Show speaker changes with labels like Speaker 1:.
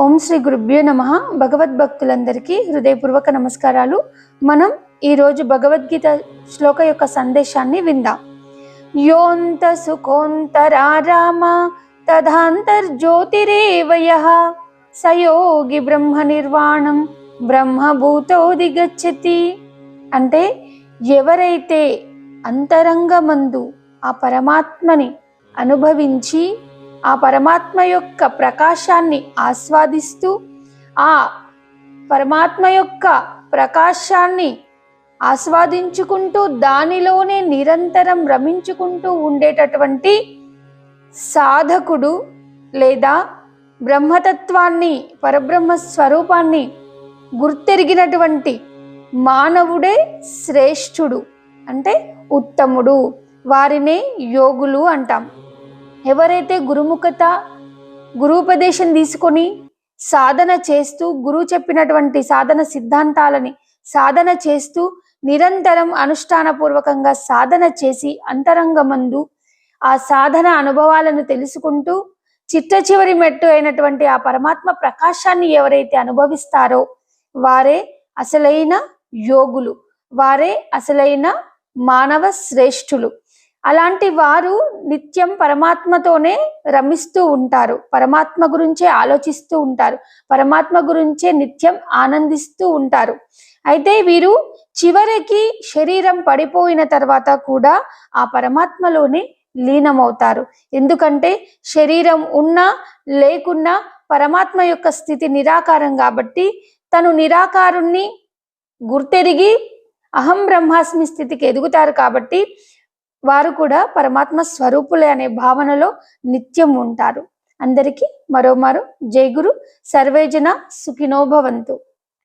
Speaker 1: ఓం శ్రీ గురుభ్యో నమః. భగవద్భక్తులందరికీ హృదయపూర్వక నమస్కారాలు. మనం ఈరోజు భగవద్గీత శ్లోక యొక్క సందేశాన్ని విందాం. యోంత సుఖోంతరారామ తథాంతర్జ్యోతిరేవ యః సయోగి బ్రహ్మ నిర్వాణం బ్రహ్మభూతోధిగచ్చతి. అంటే ఎవరైతే అంతరంగమందు ఆ పరమాత్మని అనుభవించి ఆ పరమాత్మ యొక్క ప్రకాశాన్ని ఆస్వాదిస్తూ ఆ పరమాత్మ యొక్క ప్రకాశాన్ని ఆస్వాదించుకుంటూ దానిలోనే నిరంతరం రమించుకుంటూ ఉండేటటువంటి సాధకుడు లేదా బ్రహ్మతత్వాన్ని పరబ్రహ్మ స్వరూపాన్ని గుర్తెరిగినటువంటి మానవుడే శ్రేష్ఠుడు, అంటే ఉత్తముడు. వారినే యోగులు అంటాం. ఎవరైతే గురుముఖత గురూపదేశం తీసుకొని సాధన చేస్తూ గురువు చెప్పినటువంటి సాధన సిద్ధాంతాలని సాధన చేస్తూ నిరంతరం అనుష్ఠానపూర్వకంగా సాధన చేసి అంతరంగమందు ఆ సాధన అనుభవాలను తెలుసుకుంటూ చిట్ట చివరి మెట్టు అయినటువంటి ఆ పరమాత్మ ప్రకాశాన్ని ఎవరైతే అనుభవిస్తారో వారే అసలైన యోగులు, వారే అసలైన మానవ శ్రేష్ఠులు. అలాంటి వారు నిత్యం పరమాత్మతోనే రమిస్తూ ఉంటారు, పరమాత్మ గురించే ఆలోచిస్తూ ఉంటారు, పరమాత్మ గురించే నిత్యం ఆనందిస్తూ ఉంటారు. అయితే వీరు చివరికి శరీరం పడిపోయిన తర్వాత కూడా ఆ పరమాత్మలోనే లీనమవుతారు. ఎందుకంటే శరీరం ఉన్నా లేకున్నా పరమాత్మ యొక్క స్థితి నిరాకారం కాబట్టి తను నిరాకారుణ్ణి గుర్తెరిగి అహం బ్రహ్మాస్మి స్థితికి ఎదుగుతారు. కాబట్టి వారు కూడా పరమాత్మ స్వరూపులే అనే భావనలో నిత్యం ఉంటారు. అందరికీ మరోమారు జై గురు. సర్వేజన సుఖినో భవంతు.